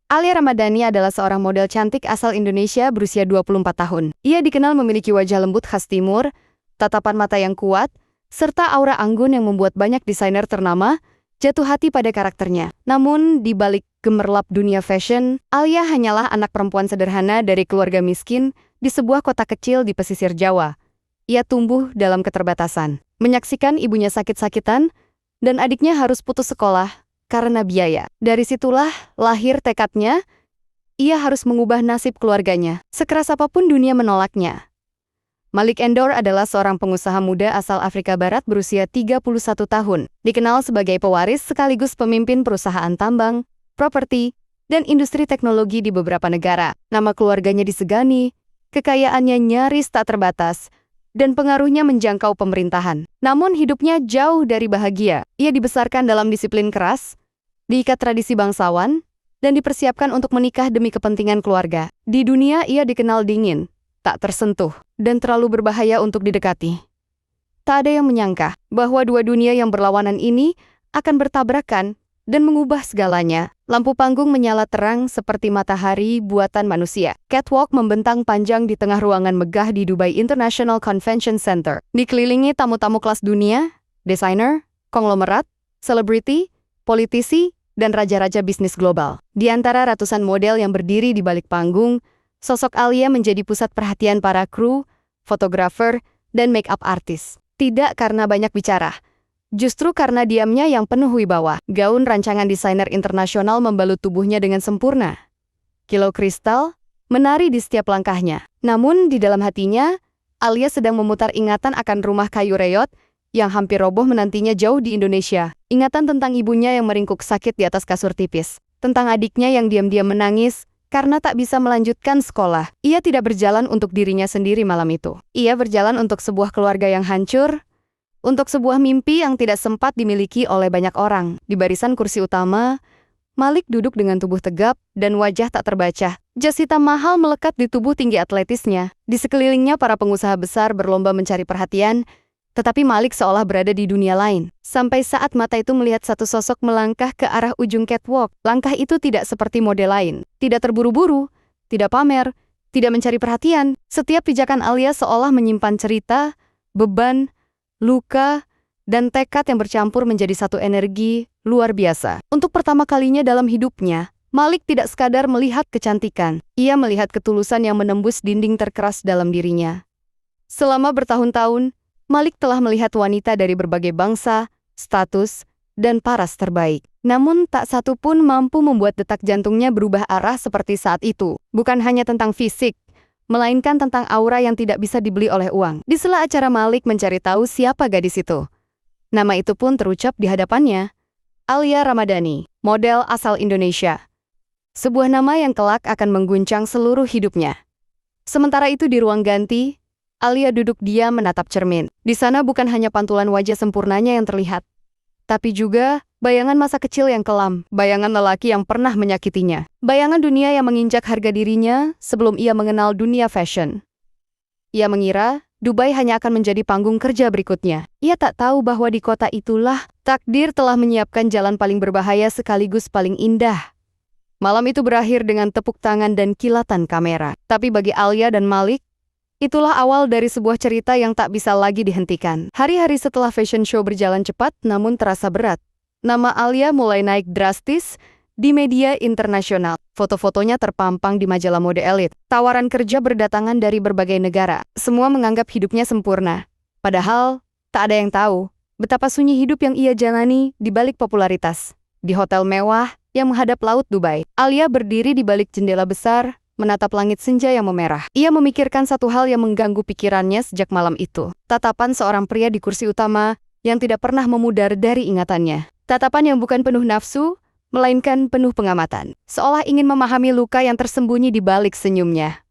Alia Ramadhani adalah seorang model cantik asal Indonesia berusia 24 tahun. Ia dikenal memiliki wajah lembut khas timur, tatapan mata yang kuat, serta aura anggun yang membuat banyak desainer ternama jatuh hati pada karakternya. Namun, di balik gemerlap dunia fashion, Alia hanyalah anak perempuan sederhana dari keluarga miskin di sebuah kota kecil di pesisir Jawa. Ia tumbuh dalam keterbatasan, menyaksikan ibunya sakit-sakitan, dan adiknya harus putus sekolah karena biaya. Dari situlah lahir tekadnya, ia harus mengubah nasib keluarganya. Sekeras apapun dunia menolaknya. Malik Endor adalah seorang pengusaha muda asal Afrika Barat berusia 31 tahun. Dikenal sebagai pewaris sekaligus pemimpin perusahaan tambang, properti, dan industri teknologi di beberapa negara. Nama keluarganya disegani, kekayaannya nyaris tak terbatas, dan pengaruhnya menjangkau pemerintahan. Namun hidupnya jauh dari bahagia. Ia dibesarkan dalam disiplin keras, diikat tradisi bangsawan, dan dipersiapkan untuk menikah demi kepentingan keluarga. Di dunia ia dikenal dingin, tak tersentuh, dan terlalu berbahaya untuk didekati. Tak ada yang menyangka bahwa dua dunia yang berlawanan ini akan bertabrakan dan mengubah segalanya. Lampu panggung menyala terang seperti matahari buatan manusia. Catwalk membentang panjang di tengah ruangan megah di Dubai International Convention Center. Dikelilingi tamu-tamu kelas dunia, desainer, konglomerat, selebriti, politisi, dan raja-raja bisnis global. Di antara ratusan model yang berdiri di balik panggung, sosok Alia menjadi pusat perhatian para kru, fotografer, dan make-up artis. Tidak karena banyak bicara, justru karena diamnya yang penuh wibawa. Gaun rancangan desainer internasional membalut tubuhnya dengan sempurna. Kilau kristal menari di setiap langkahnya. Namun di dalam hatinya, Alia sedang memutar ingatan akan rumah kayu reot yang hampir roboh menantinya jauh di Indonesia. Ingatan tentang ibunya yang meringkuk sakit di atas kasur tipis. Tentang adiknya yang diam-diam menangis karena tak bisa melanjutkan sekolah. Ia tidak berjalan untuk dirinya sendiri malam itu. Ia berjalan untuk sebuah keluarga yang hancur, untuk sebuah mimpi yang tidak sempat dimiliki oleh banyak orang. Di barisan kursi utama, Malik duduk dengan tubuh tegap dan wajah tak terbaca. Jas hitam mahal melekat di tubuh tinggi atletisnya. Di sekelilingnya para pengusaha besar berlomba mencari perhatian, tetapi Malik seolah berada di dunia lain. Sampai saat mata itu melihat satu sosok melangkah ke arah ujung catwalk. Langkah itu tidak seperti model lain. Tidak terburu-buru, tidak pamer, tidak mencari perhatian. Setiap pijakan Alia seolah menyimpan cerita, beban, luka, dan tekad yang bercampur menjadi satu energi luar biasa. Untuk pertama kalinya dalam hidupnya, Malik tidak sekadar melihat kecantikan. Ia melihat ketulusan yang menembus dinding terkeras dalam dirinya. Selama bertahun-tahun, Malik telah melihat wanita dari berbagai bangsa, status, dan paras terbaik. Namun tak satu pun mampu membuat detak jantungnya berubah arah seperti saat itu. Bukan hanya tentang fisik, melainkan tentang aura yang tidak bisa dibeli oleh uang. Di sela acara Malik mencari tahu siapa gadis itu. Nama itu pun terucap di hadapannya. Alia Ramadhani, model asal Indonesia. Sebuah nama yang kelak akan mengguncang seluruh hidupnya. Sementara itu di ruang ganti, Alia duduk diam menatap cermin. Di sana bukan hanya pantulan wajah sempurnanya yang terlihat, tapi juga bayangan masa kecil yang kelam, bayangan lelaki yang pernah menyakitinya, bayangan dunia yang menginjak harga dirinya sebelum ia mengenal dunia fashion. Ia mengira Dubai hanya akan menjadi panggung kerja berikutnya. Ia tak tahu bahwa di kota itulah takdir telah menyiapkan jalan paling berbahaya sekaligus paling indah. Malam itu berakhir dengan tepuk tangan dan kilatan kamera. Tapi bagi Alia dan Malik, itulah awal dari sebuah cerita yang tak bisa lagi dihentikan. Hari-hari setelah fashion show berjalan cepat namun terasa berat. Nama Alia mulai naik drastis di media internasional. Foto-fotonya terpampang di majalah mode elit. Tawaran kerja berdatangan dari berbagai negara. Semua menganggap hidupnya sempurna. Padahal, tak ada yang tahu betapa sunyi hidup yang ia jalani di balik popularitas. Di hotel mewah yang menghadap laut Dubai, Alia berdiri di balik jendela besar, menatap langit senja yang memerah. Ia memikirkan satu hal yang mengganggu pikirannya sejak malam itu. Tatapan seorang pria di kursi utama yang tidak pernah memudar dari ingatannya. Tatapan yang bukan penuh nafsu, melainkan penuh pengamatan. Seolah ingin memahami luka yang tersembunyi di balik senyumnya.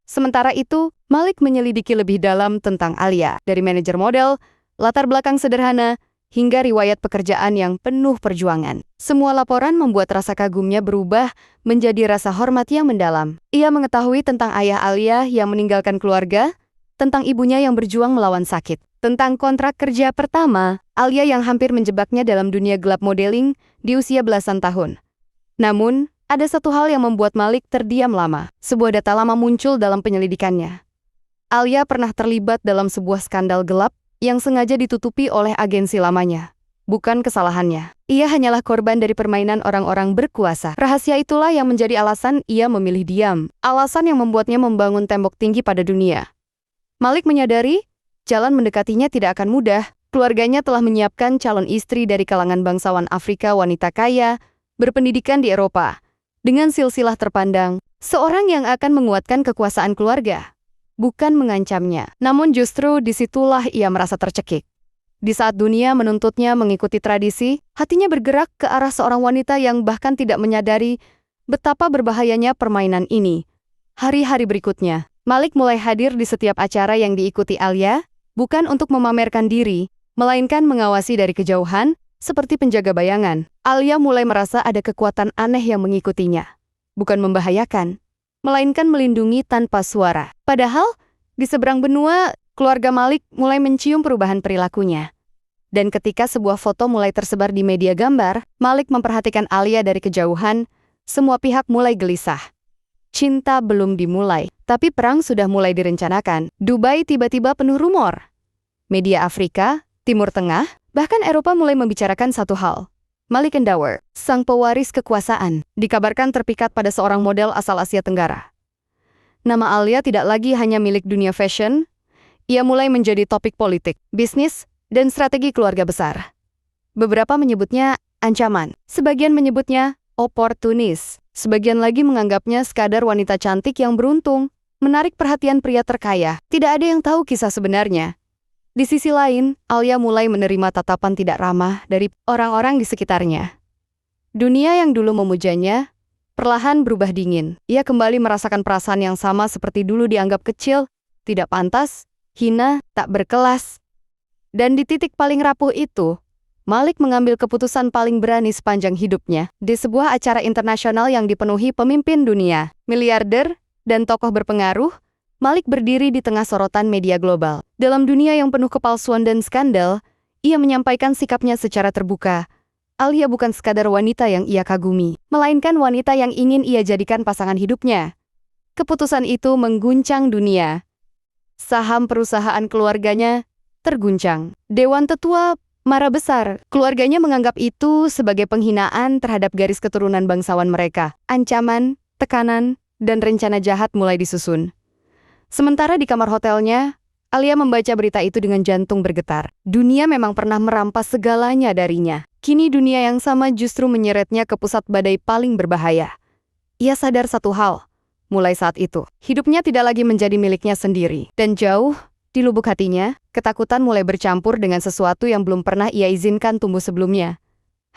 Sementara itu, Malik menyelidiki lebih dalam tentang Alia. Dari manajer model, latar belakang sederhana, hingga riwayat pekerjaan yang penuh perjuangan. Semua laporan membuat rasa kagumnya berubah menjadi rasa hormat yang mendalam. Ia mengetahui tentang ayah Alia yang meninggalkan keluarga, tentang ibunya yang berjuang melawan sakit, tentang kontrak kerja pertama Alia yang hampir menjebaknya dalam dunia gelap modeling di usia belasan tahun. Namun, ada satu hal yang membuat Malik terdiam lama. Sebuah data lama muncul dalam penyelidikannya. Alia pernah terlibat dalam sebuah skandal gelap yang sengaja ditutupi oleh agensi lamanya. Bukan kesalahannya. Ia hanyalah korban dari permainan orang-orang berkuasa. Rahasia itulah yang menjadi alasan ia memilih diam. Alasan yang membuatnya membangun tembok tinggi pada dunia. Malik menyadari, jalan mendekatinya tidak akan mudah. Keluarganya telah menyiapkan calon istri dari kalangan bangsawan Afrika wanita kaya, berpendidikan di Eropa. Dengan silsilah terpandang, seorang yang akan menguatkan kekuasaan keluarga. Bukan mengancamnya. Namun justru disitulah ia merasa tercekik. Di saat dunia menuntutnya mengikuti tradisi, hatinya bergerak ke arah seorang wanita yang bahkan tidak menyadari betapa berbahayanya permainan ini. Hari-hari berikutnya, Malik mulai hadir di setiap acara yang diikuti Alia, bukan untuk memamerkan diri, melainkan mengawasi dari kejauhan, seperti penjaga bayangan. Alia mulai merasa ada kekuatan aneh yang mengikutinya. Bukan membahayakan, melainkan melindungi tanpa suara. Padahal, di seberang benua, keluarga Malik mulai mencium perubahan perilakunya. Dan ketika sebuah foto mulai tersebar di media gambar, Malik memperhatikan Alia dari kejauhan, semua pihak mulai gelisah. Cinta belum dimulai, tapi perang sudah mulai direncanakan. Dubai tiba-tiba penuh rumor. Media Afrika, Timur Tengah, bahkan Eropa mulai membicarakan satu hal. Malik Endower, sang pewaris kekuasaan, dikabarkan terpikat pada seorang model asal Asia Tenggara. Nama Alia tidak lagi hanya milik dunia fashion, ia mulai menjadi topik politik, bisnis, dan strategi keluarga besar. Beberapa menyebutnya ancaman, sebagian menyebutnya oportunis, sebagian lagi menganggapnya sekadar wanita cantik yang beruntung, menarik perhatian pria terkaya. Tidak ada yang tahu kisah sebenarnya. Di sisi lain, Alia mulai menerima tatapan tidak ramah dari orang-orang di sekitarnya. Dunia yang dulu memujanya, perlahan berubah dingin. Ia kembali merasakan perasaan yang sama seperti dulu dianggap kecil, tidak pantas, hina, tak berkelas. Dan di titik paling rapuh itu, Malik mengambil keputusan paling berani sepanjang hidupnya. Di sebuah acara internasional yang dipenuhi pemimpin dunia, miliarder, dan tokoh berpengaruh, Malik berdiri di tengah sorotan media global. Dalam dunia yang penuh kepalsuan dan skandal, ia menyampaikan sikapnya secara terbuka. Alia bukan sekadar wanita yang ia kagumi, melainkan wanita yang ingin ia jadikan pasangan hidupnya. Keputusan itu mengguncang dunia. Saham perusahaan keluarganya terguncang. Dewan Tetua marah besar. Keluarganya menganggap itu sebagai penghinaan terhadap garis keturunan bangsawan mereka. Ancaman, tekanan, dan rencana jahat mulai disusun. Sementara di kamar hotelnya, Alia membaca berita itu dengan jantung bergetar. Dunia memang pernah merampas segalanya darinya. Kini dunia yang sama justru menyeretnya ke pusat badai paling berbahaya. Ia sadar satu hal. Mulai saat itu, hidupnya tidak lagi menjadi miliknya sendiri. Dan jauh, di lubuk hatinya, ketakutan mulai bercampur dengan sesuatu yang belum pernah ia izinkan tumbuh sebelumnya.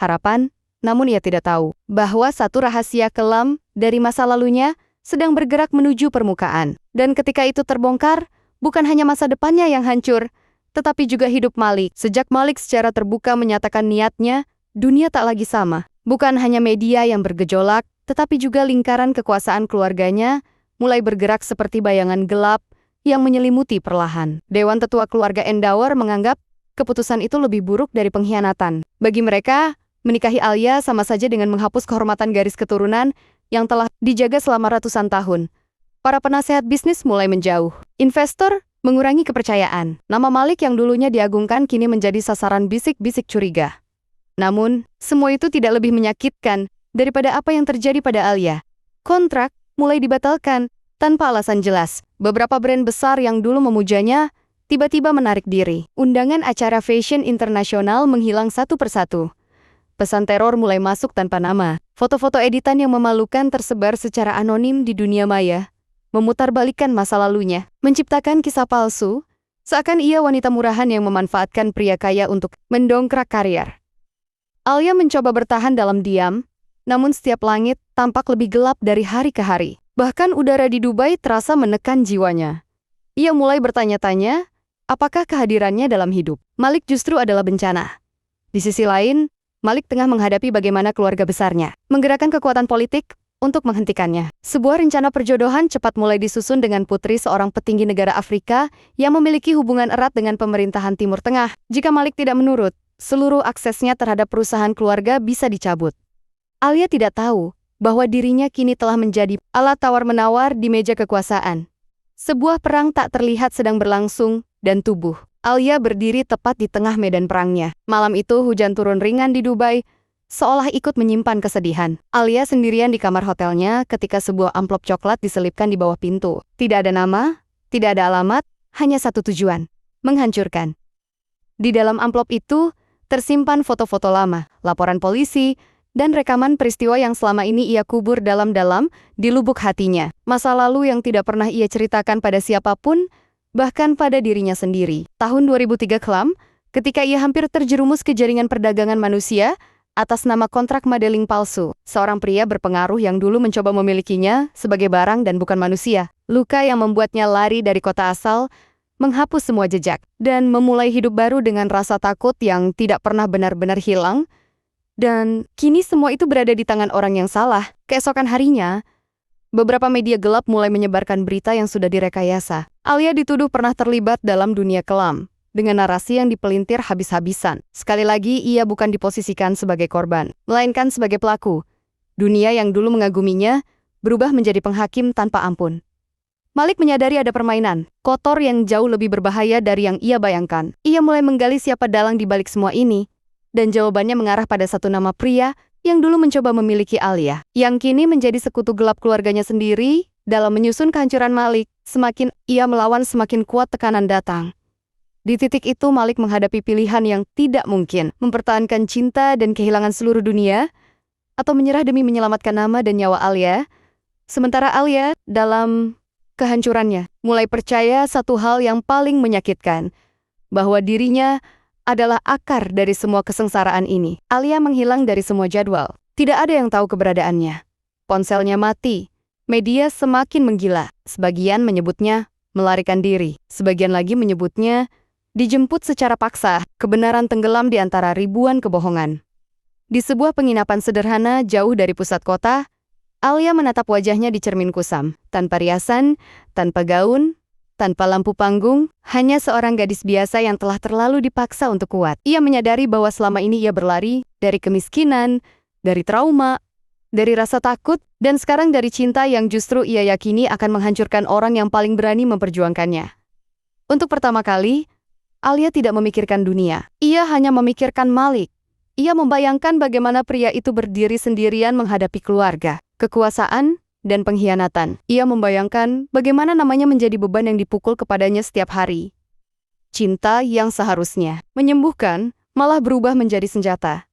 Harapan, namun ia tidak tahu bahwa satu rahasia kelam dari masa lalunya sedang bergerak menuju permukaan. Dan ketika itu terbongkar, bukan hanya masa depannya yang hancur, tetapi juga hidup Malik. Sejak Malik secara terbuka menyatakan niatnya, dunia tak lagi sama. Bukan hanya media yang bergejolak, tetapi juga lingkaran kekuasaan keluarganya mulai bergerak seperti bayangan gelap yang menyelimuti perlahan. Dewan Tetua Keluarga Endower menganggap keputusan itu lebih buruk dari pengkhianatan. Bagi mereka, menikahi Alia sama saja dengan menghapus kehormatan garis keturunan yang telah dijaga selama ratusan tahun. Para penasehat bisnis mulai menjauh. Investor mengurangi kepercayaan. Nama Malik yang dulunya diagungkan kini menjadi sasaran bisik-bisik curiga. Namun, semua itu tidak lebih menyakitkan daripada apa yang terjadi pada Alia. Kontrak mulai dibatalkan tanpa alasan jelas. Beberapa brand besar yang dulu memujanya tiba-tiba menarik diri. Undangan acara fashion internasional menghilang satu persatu. Pesan teror mulai masuk tanpa nama. Foto-foto editan yang memalukan tersebar secara anonim di dunia maya, memutarbalikkan masa lalunya, menciptakan kisah palsu, seakan ia wanita murahan yang memanfaatkan pria kaya untuk mendongkrak karier. Alia mencoba bertahan dalam diam, namun setiap langit tampak lebih gelap dari hari ke hari. Bahkan udara di Dubai terasa menekan jiwanya. Ia mulai bertanya-tanya, apakah kehadirannya dalam hidup Malik justru adalah bencana. Di sisi lain, Malik tengah menghadapi bagaimana keluarga besarnya menggerakkan kekuatan politik untuk menghentikannya. Sebuah rencana perjodohan cepat mulai disusun dengan putri seorang petinggi negara Afrika yang memiliki hubungan erat dengan pemerintahan Timur Tengah. Jika Malik tidak menurut, seluruh aksesnya terhadap perusahaan keluarga bisa dicabut. Alia tidak tahu bahwa dirinya kini telah menjadi alat tawar-menawar di meja kekuasaan. Sebuah perang tak terlihat sedang berlangsung, dan tubuh Alia berdiri tepat di tengah medan perangnya. Malam itu hujan turun ringan di Dubai, seolah ikut menyimpan kesedihan. Alia sendirian di kamar hotelnya ketika sebuah amplop coklat diselipkan di bawah pintu. Tidak ada nama, tidak ada alamat, hanya satu tujuan: menghancurkan. Di dalam amplop itu tersimpan foto-foto lama, laporan polisi, dan rekaman peristiwa yang selama ini ia kubur dalam-dalam di lubuk hatinya. Masa lalu yang tidak pernah ia ceritakan pada siapapun, bahkan pada dirinya sendiri. Tahun 2003 kelam, ketika ia hampir terjerumus ke jaringan perdagangan manusia atas nama kontrak modeling palsu, seorang pria berpengaruh yang dulu mencoba memilikinya sebagai barang dan bukan manusia. Luka yang membuatnya lari dari kota asal, menghapus semua jejak, dan memulai hidup baru dengan rasa takut yang tidak pernah benar-benar hilang. Dan kini semua itu berada di tangan orang yang salah. Keesokan harinya, beberapa media gelap mulai menyebarkan berita yang sudah direkayasa. Alia dituduh pernah terlibat dalam dunia kelam, dengan narasi yang dipelintir habis-habisan. Sekali lagi, ia bukan diposisikan sebagai korban, melainkan sebagai pelaku. Dunia yang dulu mengaguminya berubah menjadi penghakim tanpa ampun. Malik menyadari ada permainan kotor yang jauh lebih berbahaya dari yang ia bayangkan. Ia mulai menggali siapa dalang di balik semua ini, dan jawabannya mengarah pada satu nama pria yang dulu mencoba memiliki Alia, yang kini menjadi sekutu gelap keluarganya sendiri. Dalam menyusun kehancuran Malik, semakin ia melawan semakin kuat tekanan datang. Di titik itu Malik menghadapi pilihan yang tidak mungkin, mempertahankan cinta dan kehilangan seluruh dunia, atau menyerah demi menyelamatkan nama dan nyawa Alia. Sementara Alia, dalam kehancurannya, mulai percaya satu hal yang paling menyakitkan, bahwa dirinya adalah akar dari semua kesengsaraan ini. Alia menghilang dari semua jadwal. Tidak ada yang tahu keberadaannya. Ponselnya mati. Media semakin menggila. Sebagian menyebutnya melarikan diri. Sebagian lagi menyebutnya dijemput secara paksa. Kebenaran tenggelam di antara ribuan kebohongan. Di sebuah penginapan sederhana jauh dari pusat kota, Alia menatap wajahnya di cermin kusam, tanpa riasan, tanpa gaun, tanpa lampu panggung, hanya seorang gadis biasa yang telah terlalu dipaksa untuk kuat. Ia menyadari bahwa selama ini ia berlari dari kemiskinan, dari trauma, dari rasa takut, dan sekarang dari cinta yang justru ia yakini akan menghancurkan orang yang paling berani memperjuangkannya. Untuk pertama kali, Alia tidak memikirkan dunia. Ia hanya memikirkan Malik. Ia membayangkan bagaimana pria itu berdiri sendirian menghadapi keluarga, kekuasaan, dan pengkhianatan. Ia membayangkan bagaimana namanya menjadi beban yang dipukul kepadanya setiap hari. Cinta yang seharusnya menyembuhkan, malah berubah menjadi senjata.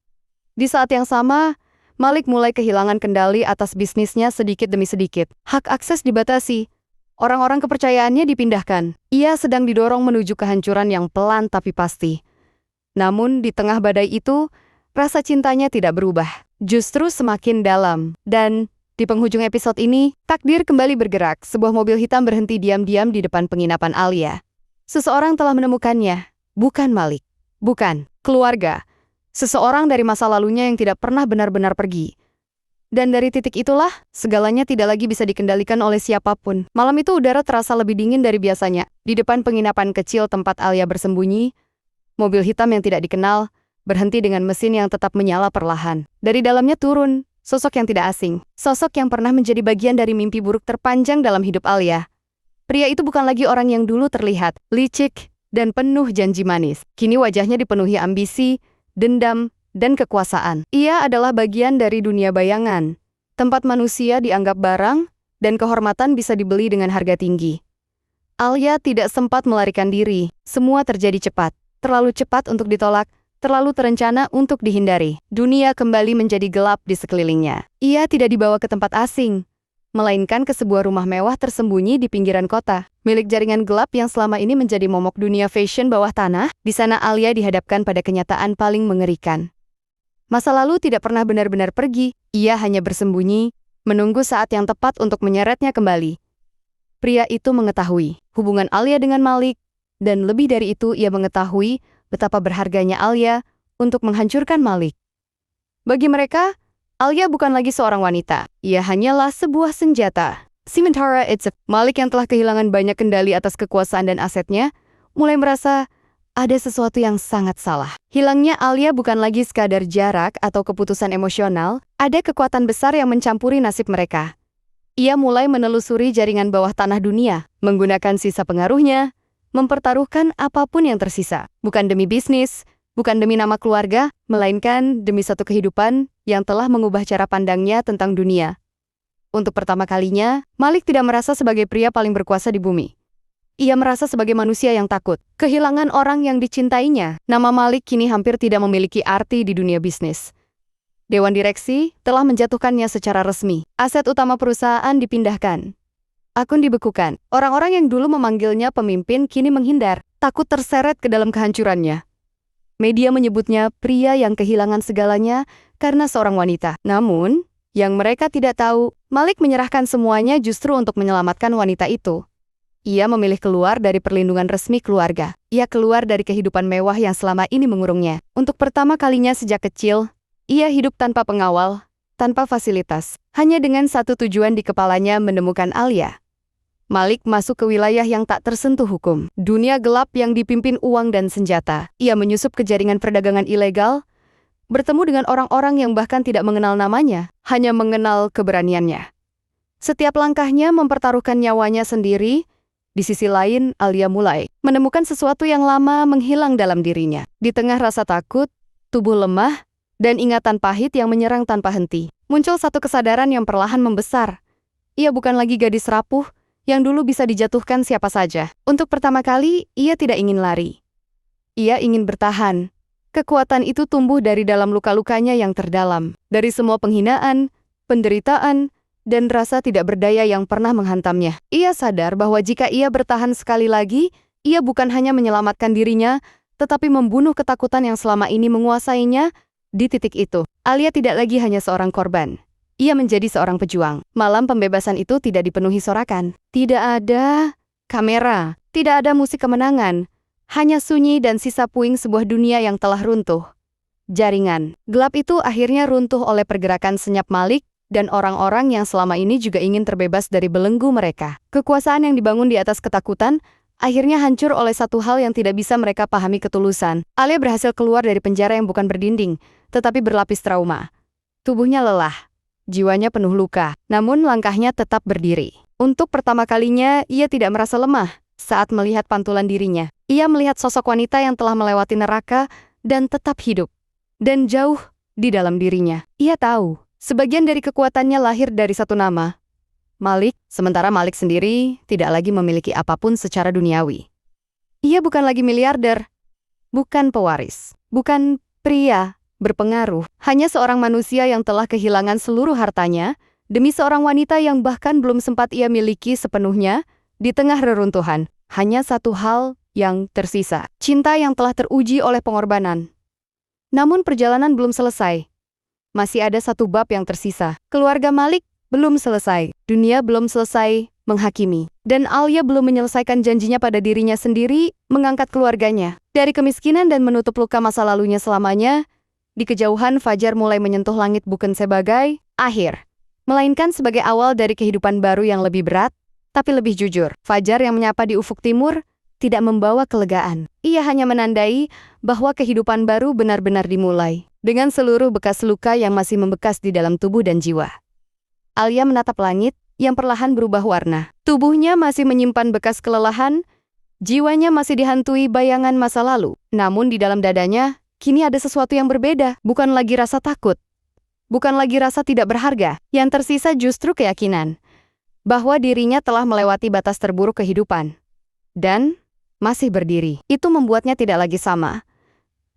Di saat yang sama, Malik mulai kehilangan kendali atas bisnisnya sedikit demi sedikit. Hak akses dibatasi. Orang-orang kepercayaannya dipindahkan. Ia sedang didorong menuju kehancuran yang pelan tapi pasti. Namun di tengah badai itu, rasa cintanya tidak berubah, justru semakin dalam. Dan di penghujung episode ini, takdir kembali bergerak. Sebuah mobil hitam berhenti diam-diam di depan penginapan Alia. Seseorang telah menemukannya. Bukan Malik. Bukan keluarga. Seseorang dari masa lalunya yang tidak pernah benar-benar pergi. Dan dari titik itulah, segalanya tidak lagi bisa dikendalikan oleh siapapun. Malam itu udara terasa lebih dingin dari biasanya. Di depan penginapan kecil tempat Alia bersembunyi, mobil hitam yang tidak dikenal berhenti dengan mesin yang tetap menyala perlahan. Dari dalamnya turun sosok yang tidak asing. Sosok yang pernah menjadi bagian dari mimpi buruk terpanjang dalam hidup Alia. Pria itu bukan lagi orang yang dulu terlihat licik dan penuh janji manis. Kini wajahnya dipenuhi ambisi, dendam, dan kekuasaan. Ia adalah bagian dari dunia bayangan, tempat manusia dianggap barang, dan kehormatan bisa dibeli dengan harga tinggi. Alia tidak sempat melarikan diri. Semua terjadi cepat. Terlalu cepat untuk ditolak, terlalu terencana untuk dihindari. Dunia kembali menjadi gelap di sekelilingnya. Ia tidak dibawa ke tempat asing, melainkan ke sebuah rumah mewah tersembunyi di pinggiran kota, milik jaringan gelap yang selama ini menjadi momok dunia fashion bawah tanah. Di sana Alia dihadapkan pada kenyataan paling mengerikan. Masa lalu tidak pernah benar-benar pergi, ia hanya bersembunyi, menunggu saat yang tepat untuk menyeretnya kembali. Pria itu mengetahui hubungan Alia dengan Malik, dan lebih dari itu ia mengetahui betapa berharganya Alia untuk menghancurkan Malik. Bagi mereka, Alia bukan lagi seorang wanita, ia hanyalah sebuah senjata. Sementara Malik yang telah kehilangan banyak kendali atas kekuasaan dan asetnya, mulai merasa ada sesuatu yang sangat salah. Hilangnya Alia bukan lagi sekadar jarak atau keputusan emosional, ada kekuatan besar yang mencampuri nasib mereka. Ia mulai menelusuri jaringan bawah tanah dunia, menggunakan sisa pengaruhnya, mempertaruhkan apapun yang tersisa. Bukan demi bisnis, bukan demi nama keluarga, melainkan demi satu kehidupan yang telah mengubah cara pandangnya tentang dunia. Untuk pertama kalinya, Malik tidak merasa sebagai pria paling berkuasa di bumi. Ia merasa sebagai manusia yang takut, kehilangan orang yang dicintainya. Nama Malik kini hampir tidak memiliki arti di dunia bisnis. Dewan direksi telah menjatuhkannya secara resmi. Aset utama perusahaan dipindahkan. Akun dibekukan. Orang-orang yang dulu memanggilnya pemimpin kini menghindar, takut terseret ke dalam kehancurannya. Media menyebutnya pria yang kehilangan segalanya karena seorang wanita. Namun, yang mereka tidak tahu, Malik menyerahkan semuanya justru untuk menyelamatkan wanita itu. Ia memilih keluar dari perlindungan resmi keluarga. Ia keluar dari kehidupan mewah yang selama ini mengurungnya. Untuk pertama kalinya sejak kecil, ia hidup tanpa pengawal, tanpa fasilitas. Hanya dengan satu tujuan di kepalanya, menemukan Alia. Malik masuk ke wilayah yang tak tersentuh hukum. Dunia gelap yang dipimpin uang dan senjata. Ia menyusup ke jaringan perdagangan ilegal, bertemu dengan orang-orang yang bahkan tidak mengenal namanya, hanya mengenal keberaniannya. Setiap langkahnya mempertaruhkan nyawanya sendiri. Di sisi lain, Alia mulai menemukan sesuatu yang lama menghilang dalam dirinya. Di tengah rasa takut, tubuh lemah, dan ingatan pahit yang menyerang tanpa henti, muncul satu kesadaran yang perlahan membesar. Ia bukan lagi gadis rapuh yang dulu bisa dijatuhkan siapa saja. Untuk pertama kali, ia tidak ingin lari. Ia ingin bertahan. Kekuatan itu tumbuh dari dalam luka-lukanya yang terdalam, dari semua penghinaan, penderitaan, dan rasa tidak berdaya yang pernah menghantamnya. Ia sadar bahwa jika ia bertahan sekali lagi, ia bukan hanya menyelamatkan dirinya, tetapi membunuh ketakutan yang selama ini menguasainya. Di titik itu, Alia tidak lagi hanya seorang korban. Ia menjadi seorang pejuang. Malam pembebasan itu tidak dipenuhi sorakan. Tidak ada kamera, tidak ada musik kemenangan. Hanya sunyi dan sisa puing sebuah dunia yang telah runtuh. Jaringan gelap itu akhirnya runtuh oleh pergerakan senyap Malik, dan orang-orang yang selama ini juga ingin terbebas dari belenggu mereka. Kekuasaan yang dibangun di atas ketakutan akhirnya hancur oleh satu hal yang tidak bisa mereka pahami: ketulusan. Alia berhasil keluar dari penjara yang bukan berdinding, tetapi berlapis trauma. Tubuhnya lelah, jiwanya penuh luka, namun langkahnya tetap berdiri. Untuk pertama kalinya, ia tidak merasa lemah saat melihat pantulan dirinya. Ia melihat sosok wanita yang telah melewati neraka dan tetap hidup. Dan jauh di dalam dirinya, ia tahu sebagian dari kekuatannya lahir dari satu nama, Malik. Sementara Malik sendiri tidak lagi memiliki apapun secara duniawi. Ia bukan lagi miliarder, bukan pewaris, bukan pria berpengaruh, hanya seorang manusia yang telah kehilangan seluruh hartanya demi seorang wanita yang bahkan belum sempat ia miliki sepenuhnya. Di tengah reruntuhan, hanya satu hal yang tersisa, cinta yang telah teruji oleh pengorbanan. Namun perjalanan belum selesai. Masih ada satu bab yang tersisa. Keluarga Malik belum selesai. Dunia belum selesai menghakimi. Dan Alia belum menyelesaikan janjinya pada dirinya sendiri mengangkat keluarganya dari kemiskinan dan menutup luka masa lalunya selamanya. Di kejauhan, fajar mulai menyentuh langit, bukan sebagai akhir, melainkan sebagai awal dari kehidupan baru yang lebih berat, tapi lebih jujur. Fajar yang menyapa di ufuk timur tidak membawa kelegaan. Ia hanya menandai bahwa kehidupan baru benar-benar dimulai, dengan seluruh bekas luka yang masih membekas di dalam tubuh dan jiwa. Alia menatap langit yang perlahan berubah warna. Tubuhnya masih menyimpan bekas kelelahan, jiwanya masih dihantui bayangan masa lalu. Namun di dalam dadanya, kini ada sesuatu yang berbeda. Bukan lagi rasa takut, bukan lagi rasa tidak berharga. Yang tersisa justru keyakinan bahwa dirinya telah melewati batas terburuk kehidupan dan masih berdiri. Itu membuatnya tidak lagi sama.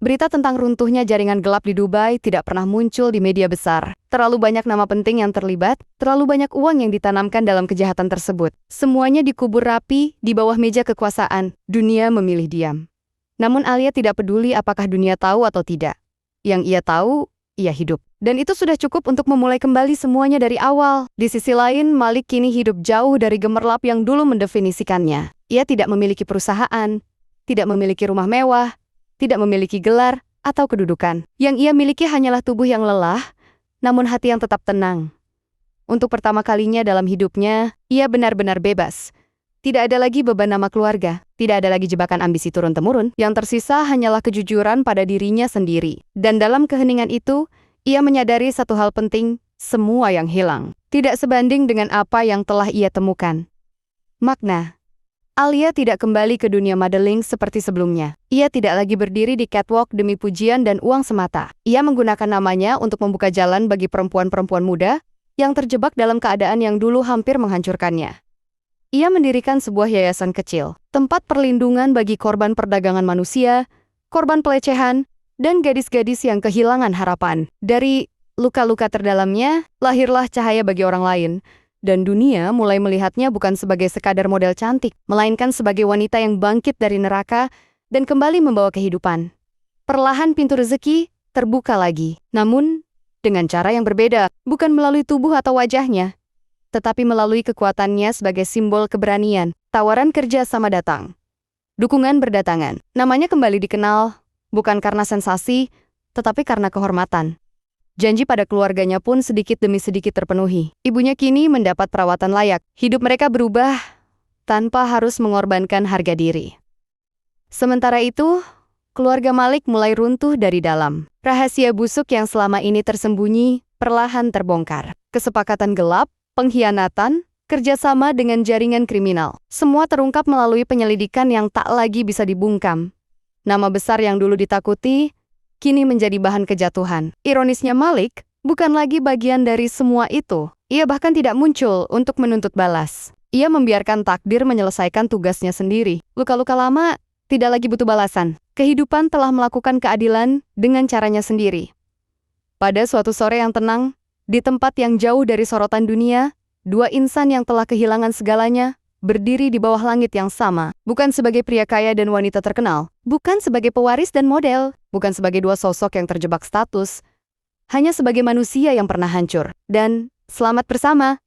Berita tentang runtuhnya jaringan gelap di Dubai tidak pernah muncul di media besar. Terlalu banyak nama penting yang terlibat, terlalu banyak uang yang ditanamkan dalam kejahatan tersebut. Semuanya dikubur rapi di bawah meja kekuasaan. Dunia memilih diam. Namun Alia tidak peduli apakah dunia tahu atau tidak. Yang ia tahu, ia hidup. Dan itu sudah cukup untuk memulai kembali semuanya dari awal. Di sisi lain, Malik kini hidup jauh dari gemerlap yang dulu mendefinisikannya. Ia tidak memiliki perusahaan, tidak memiliki rumah mewah, tidak memiliki gelar atau kedudukan. Yang ia miliki hanyalah tubuh yang lelah, namun hati yang tetap tenang. Untuk pertama kalinya dalam hidupnya, ia benar-benar bebas. Tidak ada lagi beban nama keluarga, tidak ada lagi jebakan ambisi turun-temurun, yang tersisa hanyalah kejujuran pada dirinya sendiri. Dan dalam keheningan itu, ia menyadari satu hal penting, semua yang hilang tidak sebanding dengan apa yang telah ia temukan. Makna. Alia tidak kembali ke dunia modeling seperti sebelumnya. Ia tidak lagi berdiri di catwalk demi pujian dan uang semata. Ia menggunakan namanya untuk membuka jalan bagi perempuan-perempuan muda yang terjebak dalam keadaan yang dulu hampir menghancurkannya. Ia mendirikan sebuah yayasan kecil, tempat perlindungan bagi korban perdagangan manusia, korban pelecehan, dan gadis-gadis yang kehilangan harapan. Dari luka-luka terdalamnya, lahirlah cahaya bagi orang lain, dan dunia mulai melihatnya bukan sebagai sekadar model cantik, melainkan sebagai wanita yang bangkit dari neraka dan kembali membawa kehidupan. Perlahan pintu rezeki terbuka lagi, namun dengan cara yang berbeda, bukan melalui tubuh atau wajahnya, tetapi melalui kekuatannya sebagai simbol keberanian. Tawaran kerja sama datang. Dukungan berdatangan. Namanya kembali dikenal, bukan karena sensasi, tetapi karena kehormatan. Janji pada keluarganya pun sedikit demi sedikit terpenuhi. Ibunya kini mendapat perawatan layak. Hidup mereka berubah tanpa harus mengorbankan harga diri. Sementara itu, keluarga Malik mulai runtuh dari dalam. Rahasia busuk yang selama ini tersembunyi perlahan terbongkar. Kesepakatan gelap, pengkhianatan, kerjasama dengan jaringan kriminal. Semua terungkap melalui penyelidikan yang tak lagi bisa dibungkam. Nama besar yang dulu ditakuti, kini menjadi bahan kejatuhan. Ironisnya Malik bukan lagi bagian dari semua itu. Ia bahkan tidak muncul untuk menuntut balas. Ia membiarkan takdir menyelesaikan tugasnya sendiri. Luka-luka lama tidak lagi butuh balasan. Kehidupan telah melakukan keadilan dengan caranya sendiri. Pada suatu sore yang tenang, di tempat yang jauh dari sorotan dunia, dua insan yang telah kehilangan segalanya berdiri di bawah langit yang sama. Bukan sebagai pria kaya dan wanita terkenal, bukan sebagai pewaris dan model, bukan sebagai dua sosok yang terjebak status, hanya sebagai manusia yang pernah hancur. Dan selamat bersama.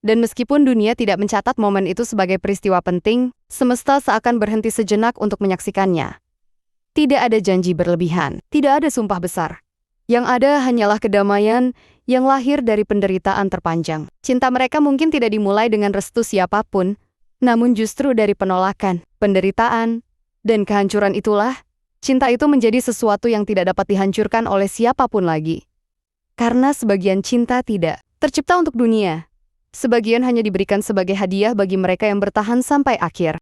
Dan meskipun dunia tidak mencatat momen itu sebagai peristiwa penting, semesta seakan berhenti sejenak untuk menyaksikannya. Tidak ada janji berlebihan, tidak ada sumpah besar. Yang ada hanyalah kedamaian yang lahir dari penderitaan terpanjang. Cinta mereka mungkin tidak dimulai dengan restu siapapun, namun justru dari penolakan, penderitaan, dan kehancuran itulah, cinta itu menjadi sesuatu yang tidak dapat dihancurkan oleh siapapun lagi. Karena sebagian cinta tidak tercipta untuk dunia, sebagian hanya diberikan sebagai hadiah bagi mereka yang bertahan sampai akhir.